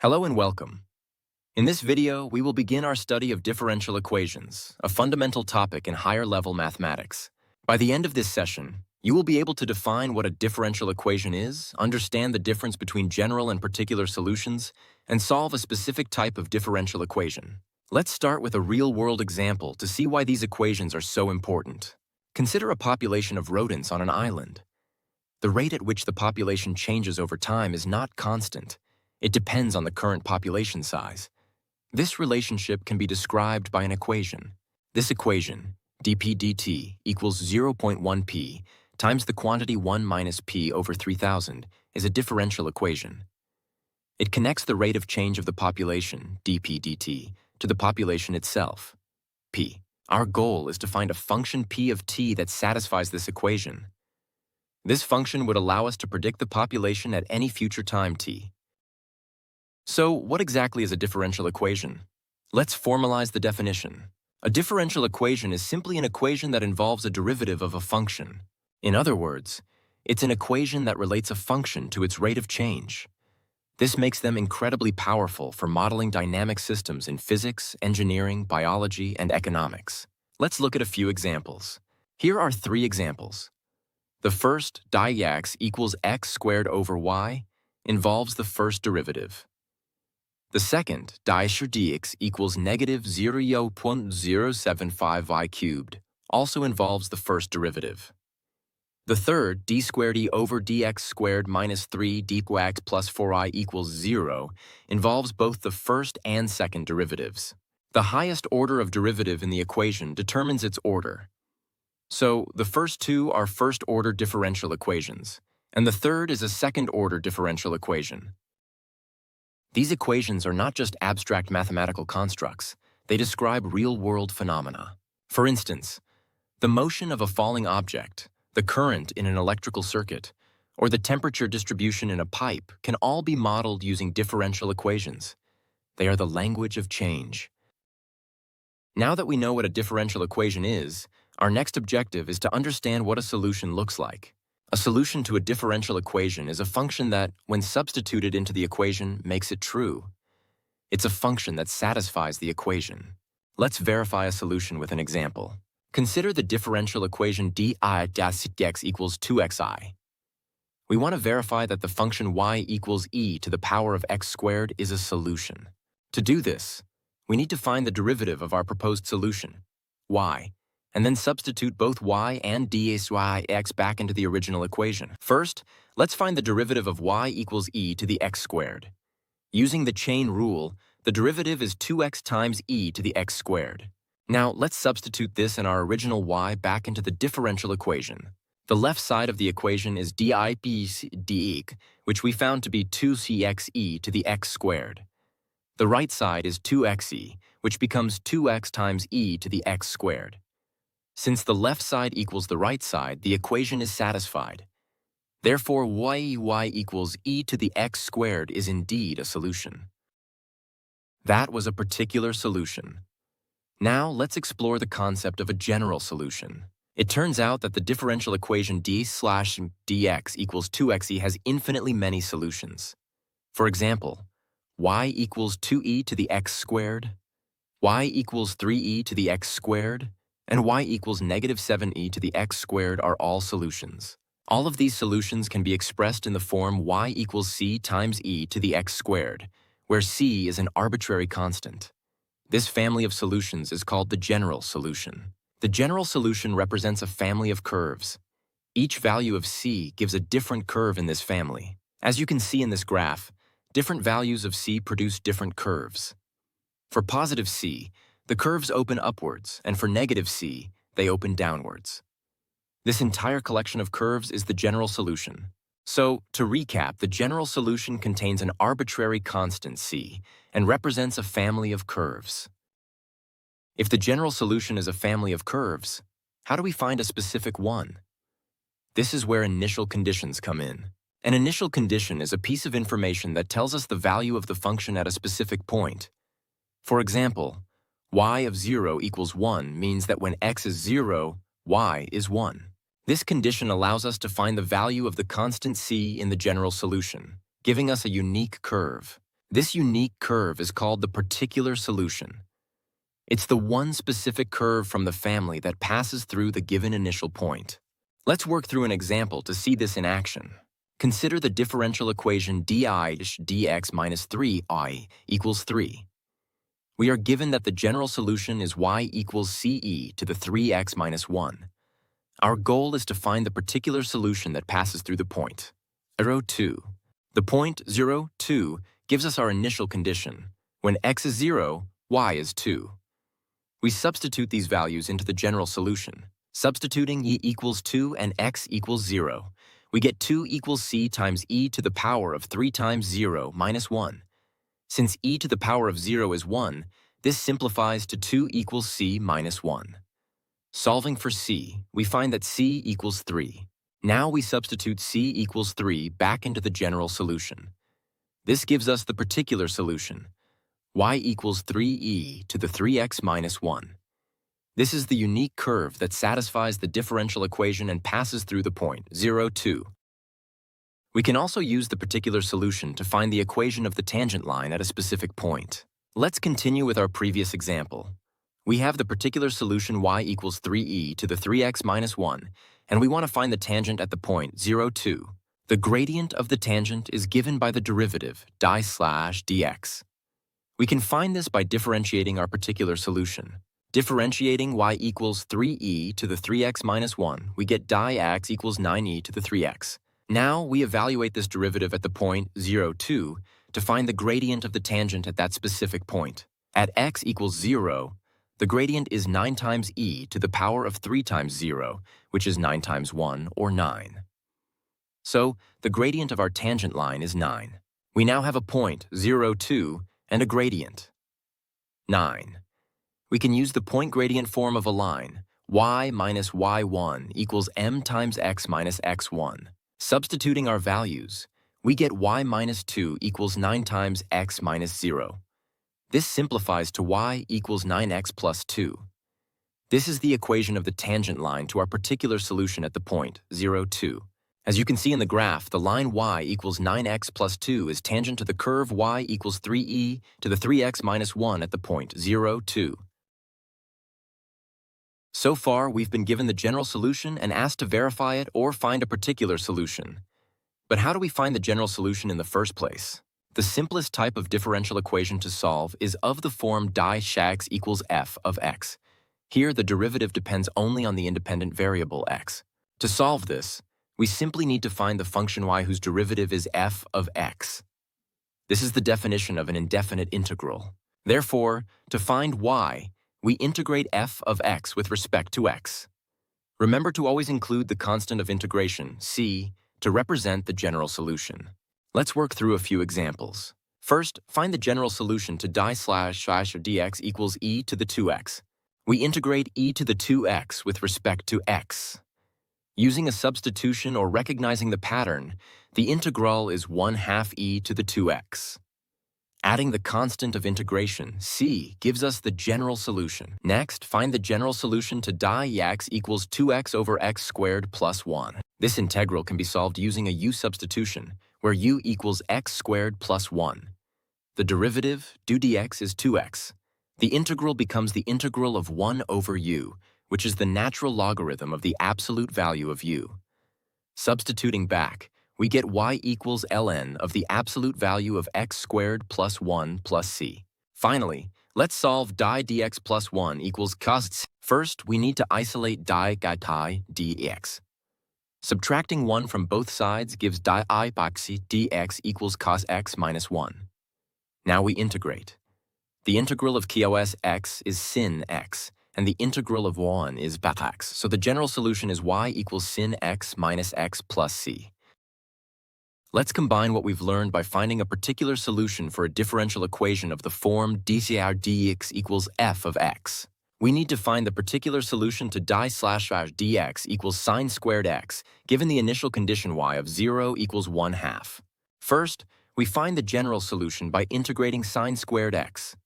Hello and welcome. In this video, we will begin our study of differential equations, a fundamental topic in higher-level mathematics. By the end of this session, you will be able to define what a differential equation is, understand the difference between general and particular solutions, and solve a specific type of differential equation. Let's start with a real-world example to see why these equations are so important. Consider a population of rodents on an island. The rate at which the population changes over time is not constant. It depends on the current population size. This relationship can be described by an equation. This equation, dp dt equals 0.1 p times the quantity 1 minus p over 3000, is a differential equation. It connects the rate of change of the population, dp dt, to the population itself, p. Our goal is to find a function p of t that satisfies this equation. This function would allow us to predict the population at any future time t. So, what exactly is a differential equation? Let's formalize the definition. A differential equation is simply an equation that involves a derivative of a function. In other words, it's an equation that relates a function to its rate of change. This makes them incredibly powerful for modeling dynamic systems in physics, engineering, biology, and economics. Let's look at a few examples. Here are 3 examples. The first, dx equals x squared over y, involves the first derivative. The second, dx equals negative 0.075y cubed, also involves the first derivative. The third, d squared e over dx squared minus 3 dx plus 4i equals 0, involves both the first and second derivatives. The highest order of derivative in the equation determines its order. So, the first 2 are first-order differential equations, and the third is a second-order differential equation. These equations are not just abstract mathematical constructs, they describe real-world phenomena. For instance, the motion of a falling object, the current in an electrical circuit, or the temperature distribution in a pipe can all be modeled using differential equations. They are the language of change. Now that we know what a differential equation is, our next objective is to understand what a solution looks like. A solution to a differential equation is a function that, when substituted into the equation, makes it true. It's a function that satisfies the equation. Let's verify a solution with an example. Consider the differential equation di dx equals 2xi. We want to verify that the function y equals e to the power of x squared is a solution. To do this, we need to find the derivative of our proposed solution, y, and then substitute both y and dx back into the original equation. First, let's find the derivative of y equals e to the x squared. Using the chain rule, the derivative is 2x times e to the x squared. Now, let's substitute this and our original y back into the differential equation. The left side of the equation is dx, which we found to be 2cxe to the x squared. The right side is 2xe, which becomes 2x times e to the x squared. Since the left side equals the right side, the equation is satisfied. Therefore, y equals e to the x squared is indeed a solution. That was a particular solution. Now, let's explore the concept of a general solution. It turns out that the differential equation d/dx equals 2xe has infinitely many solutions. For example, y equals 2e to the x squared, y equals 3e to the x squared, and y equals negative 7e to the x squared are all solutions. All of these solutions can be expressed in the form y equals c times e to the x squared, where c is an arbitrary constant. This family of solutions is called the general solution. The general solution represents a family of curves. Each value of c gives a different curve in this family. As you can see in this graph, different values of c produce different curves. For positive c, the curves open upwards, and for negative c, they open downwards. This entire collection of curves is the general solution. So, to recap, the general solution contains an arbitrary constant c and represents a family of curves. If the general solution is a family of curves, how do we find a specific one? This is where initial conditions come in. An initial condition is a piece of information that tells us the value of the function at a specific point. For example, y of 0 equals 1 means that when x is 0, y is 1. This condition allows us to find the value of the constant c in the general solution, giving us a unique curve. This unique curve is called the particular solution. It's the one specific curve from the family that passes through the given initial point. Let's work through an example to see this in action. Consider the differential equation dx minus 3I equals 3. We are given that the general solution is y equals ce to the 3x minus 1. Our goal is to find the particular solution that passes through the point 0, 2. The point 0, 2 gives us our initial condition. When x is 0, y is 2. We substitute these values into the general solution. Substituting e equals 2 and x equals 0, we get 2 equals c times e to the power of 3 times 0 minus 1. Since e to the power of 0 is 1, this simplifies to 2 equals c minus 1. Solving for c, we find that c equals 3. Now we substitute c equals 3 back into the general solution. This gives us the particular solution, y equals 3e to the 3x minus 1. This is the unique curve that satisfies the differential equation and passes through the point 0, 2. We can also use the particular solution to find the equation of the tangent line at a specific point. Let's continue with our previous example. We have the particular solution y equals 3e to the 3x minus 1, and we want to find the tangent at the point 0, 2. The gradient of the tangent is given by the derivative dx. We can find this by differentiating our particular solution. Differentiating y equals 3e to the 3x minus 1, we get dx equals 9e to the 3x. Now we evaluate this derivative at the point 0, 2 to find the gradient of the tangent at that specific point. At x equals 0, the gradient is 9 times e to the power of 3 times 0, which is 9 times 1, or 9. So, the gradient of our tangent line is 9. We now have a point, 0, 2, and a gradient, 9. We can use the point gradient form of a line, y minus y1 equals m times x minus x1. Substituting our values, we get y minus 2 equals 9 times x minus 0. This simplifies to y equals 9x plus 2. This is the equation of the tangent line to our particular solution at the point 0, 2. As you can see in the graph, the line y equals 9x plus 2 is tangent to the curve y equals 3e to the 3x minus 1 at the point 0, 2. So far, we've been given the general solution and asked to verify it or find a particular solution. But how do we find the general solution in the first place? The simplest type of differential equation to solve is of the form dx equals f of x. Here, the derivative depends only on the independent variable x. To solve this, we simply need to find the function y whose derivative is f of x. This is the definition of an indefinite integral. Therefore, to find y, we integrate f of x with respect to x. Remember to always include the constant of integration, c, to represent the general solution. Let's work through a few examples. First, find the general solution to dx equals e to the 2x. We integrate e to the 2x with respect to x. Using a substitution or recognizing the pattern, the integral is 1/2 e to the 2x. Adding the constant of integration, c, gives us the general solution. Next, find the general solution to dx equals 2x over x squared plus 1. This integral can be solved using a u substitution, where u equals x squared plus 1. The derivative, du dx, is 2x. The integral becomes the integral of 1 over u, which is the natural logarithm of the absolute value of u. Substituting back, we get y equals ln of the absolute value of x squared plus 1 plus c. Finally, let's solve dx plus 1 equals cos x. First, we need to isolate dx. Subtracting 1 from both sides gives dx equals cos x minus 1. Now we integrate. The integral of cos x is sin x, and the integral of 1 is bat x, so the general solution is y equals sin x minus x plus c. Let's combine what we've learned by finding a particular solution for a differential equation of the form dx equals f of x. We need to find the particular solution to dx equals sine squared x, given the initial condition y of 0 equals 1/2. First, we find the general solution by integrating sine squared x.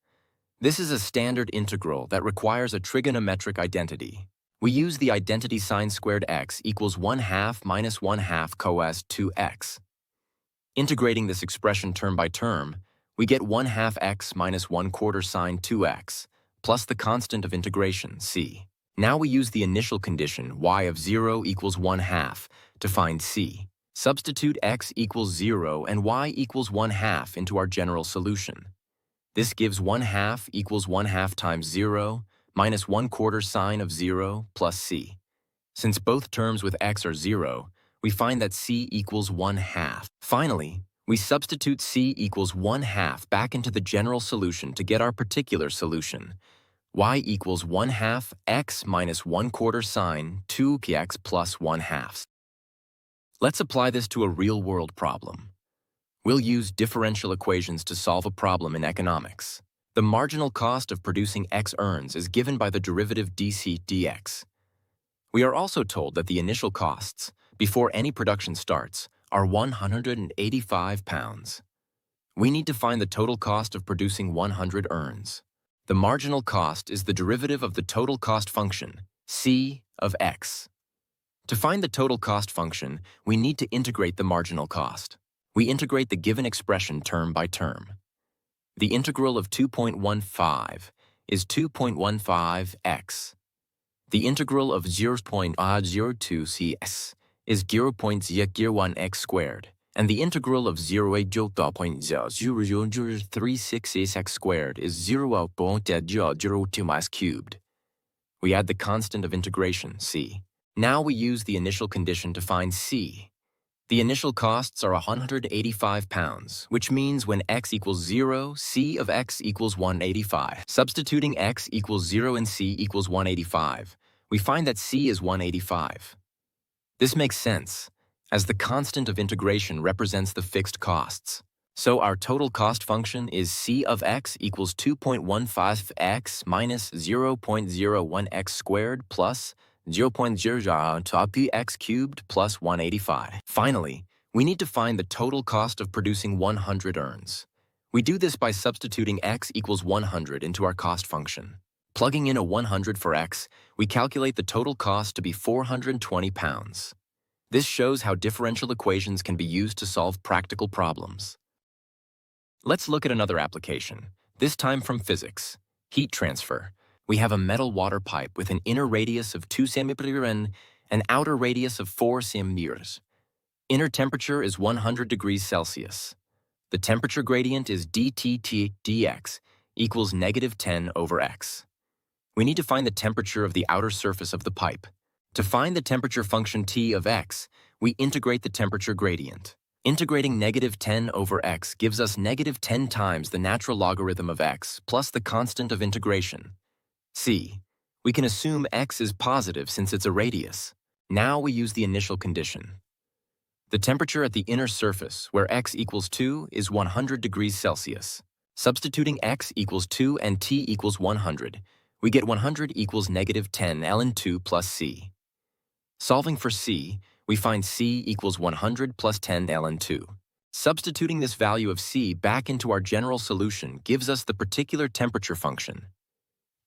This is a standard integral that requires a trigonometric identity. We use the identity sine squared x equals 1/2 minus 1/2 cos 2x. Integrating this expression term by term, we get 1/2 x minus 1/4 sine 2x, plus the constant of integration, c. Now we use the initial condition y of 0 equals 1/2 to find c. Substitute x equals 0 and y equals 1/2 into our general solution. This gives 1/2 equals 1/2 times 0 minus 1/4 sine of 0 plus c. Since both terms with x are 0, we find that c equals 1/2. Finally, we substitute c equals 1/2 back into the general solution to get our particular solution. Y equals 1/2 x minus 1/4 sine 2x plus 1/2. Let's apply this to a real-world problem. We'll use differential equations to solve a problem in economics. The marginal cost of producing x earns is given by the derivative dc dx. We are also told that the initial costs, before any production starts, are £185. We need to find the total cost of producing 100 earns. The marginal cost is the derivative of the total cost function, c of x. To find the total cost function, we need to integrate the marginal cost. We integrate the given expression term by term. The integral of 2.15 is 2.15x. The integral of 0.02cs is 0.01x squared, and the integral of 0.0036x squared is 0.002 cubed. We add the constant of integration, c. Now we use the initial condition to find c. The initial costs are £185, which means when x equals 0, c of x equals 185. Substituting x equals 0 and c equals 185, we find that c is 185. This makes sense, as the constant of integration represents the fixed costs. So our total cost function is c of x equals 2.15x minus 0.01x squared plus 0.02x cubed plus 185. Finally, we need to find the total cost of producing 100 earns. We do this by substituting x equals 100 into our cost function. Plugging in a 100 for x, we calculate the total cost to be £420. This shows how differential equations can be used to solve practical problems. Let's look at another application, this time from physics, heat transfer. We have a metal water pipe with an inner radius of 2 cm and an outer radius of 4 cm. Inner temperature is 100 degrees Celsius. The temperature gradient is dT dx equals -10 over x. We need to find the temperature of the outer surface of the pipe. To find the temperature function T of x, we integrate the temperature gradient. Integrating -10 over x gives us -10 times the natural logarithm of x plus the constant of integration. C. We can assume x is positive since it's a radius. Now we use the initial condition. The temperature at the inner surface, where x equals 2, is 100 degrees Celsius. Substituting x equals 2 and t equals 100, we get 100 equals -10 ln 2 plus c. Solving for c, we find c equals 100 plus 10 ln 2. Substituting this value of c back into our general solution gives us the particular temperature function.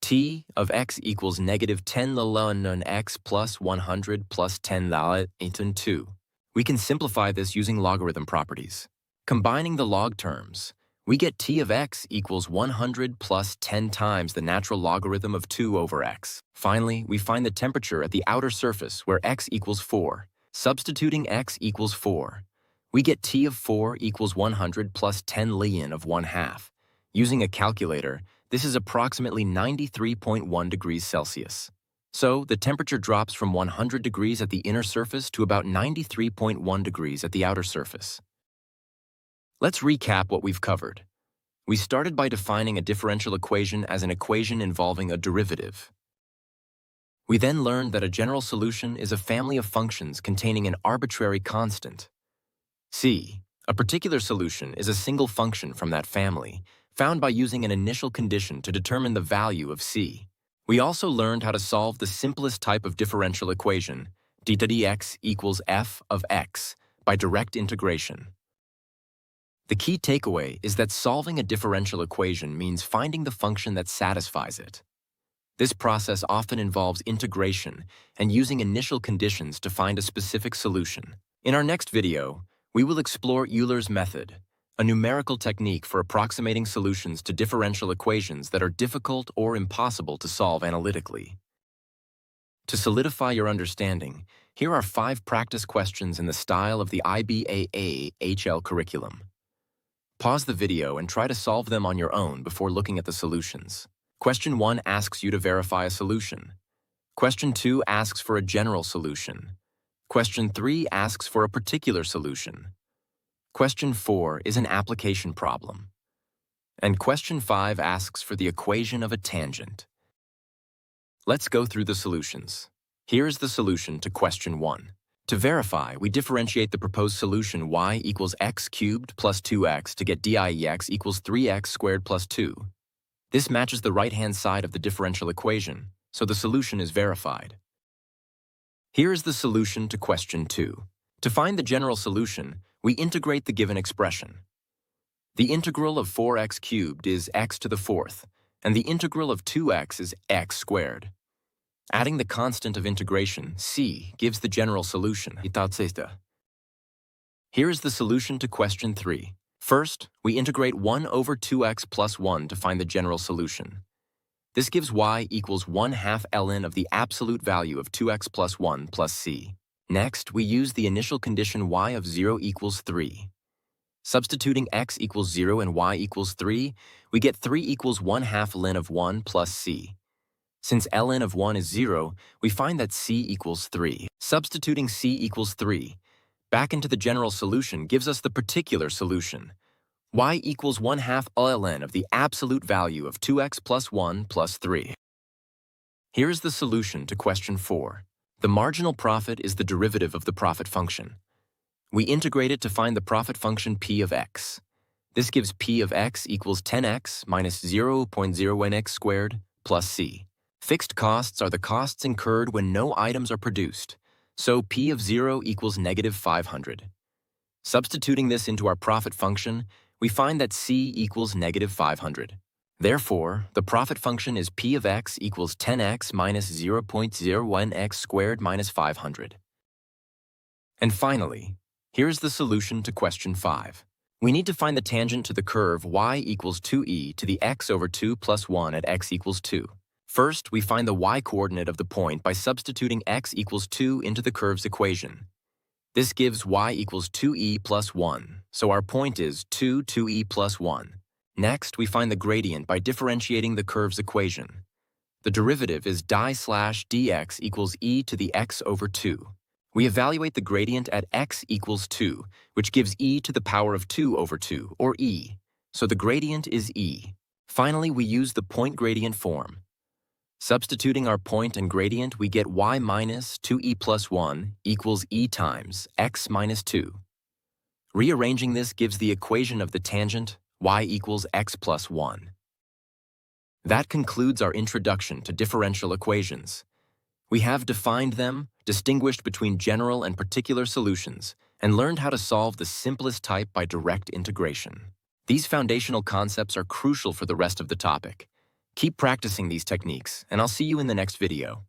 T of x equals -10 ln x plus 100 plus 10 ln 2. We can simplify this using logarithm properties. Combining the log terms, we get t of x equals 100 plus 10 times the natural logarithm of 2 over x. Finally, we find the temperature at the outer surface where x equals 4. Substituting x equals 4, we get t of 4 equals 100 plus 10 ln of 1/2. Using a calculator, this is approximately 93.1 degrees Celsius. So, the temperature drops from 100 degrees at the inner surface to about 93.1 degrees at the outer surface. Let's recap what we've covered. We started by defining a differential equation as an equation involving a derivative. We then learned that a general solution is a family of functions containing an arbitrary constant. C. A particular solution is a single function from that family, found by using an initial condition to determine the value of c. We also learned how to solve the simplest type of differential equation, dx equals f of x, by direct integration. The key takeaway is that solving a differential equation means finding the function that satisfies it. This process often involves integration and using initial conditions to find a specific solution. In our next video, we will explore Euler's method, a numerical technique for approximating solutions to differential equations that are difficult or impossible to solve analytically. To solidify your understanding, here are 5 practice questions in the style of the IBAA-HL curriculum. Pause the video and try to solve them on your own before looking at the solutions. Question 1 asks you to verify a solution. Question 2 asks for a general solution. Question 3 asks for a particular solution. Question 4 is an application problem. And question 5 asks for the equation of a tangent. Let's go through the solutions. Here is the solution to question 1. To verify, we differentiate the proposed solution y equals x cubed plus 2x to get diex equals 3x squared plus 2. This matches the right-hand side of the differential equation, so the solution is verified. Here is the solution to question 2. To find the general solution, we integrate the given expression. The integral of 4x cubed is x to the 4th, and the integral of 2x is x squared. Adding the constant of integration, c, gives the general solution. Here is the solution to question 3. First, we integrate 1 over 2x plus 1 to find the general solution. This gives y equals 1/2 ln of the absolute value of 2x plus 1 plus c. Next, we use the initial condition y of 0 equals 3. Substituting x equals 0 and y equals 3, we get 3 equals 1/2 ln of 1 plus c. Since ln of 1 is 0, we find that c equals 3. Substituting c equals 3 back into the general solution gives us the particular solution. Y equals 1/2 ln of the absolute value of 2x plus 1 plus 3. Here is the solution to question 4. The marginal profit is the derivative of the profit function. We integrate it to find the profit function p of x. This gives p of x equals 10x minus 0.01x squared plus c. Fixed costs are the costs incurred when no items are produced, so p of 0 equals negative 500. Substituting this into our profit function, we find that c equals negative 500. Therefore, the profit function is p of x equals 10x minus 0.01x squared minus 500. And finally, here's the solution to question 5. We need to find the tangent to the curve y equals 2e to the x over 2 plus 1 at x equals 2. First, we find the y-coordinate of the point by substituting x equals 2 into the curve's equation. This gives y equals 2e plus 1, so our point is 2e plus 1. Next, we find the gradient by differentiating the curve's equation. The derivative is dx equals e to the x over 2. We evaluate the gradient at x equals 2, which gives e to the power of 2 over 2, or e, so the gradient is e. Finally, we use the point gradient form. Substituting our point and gradient, we get y minus 2e plus 1 equals e times x minus 2. Rearranging this gives the equation of the tangent y equals x plus 1. That concludes our introduction to differential equations. We have defined them, distinguished between general and particular solutions, and learned how to solve the simplest type by direct integration. These foundational concepts are crucial for the rest of the topic. Keep practicing these techniques, and I'll see you in the next video.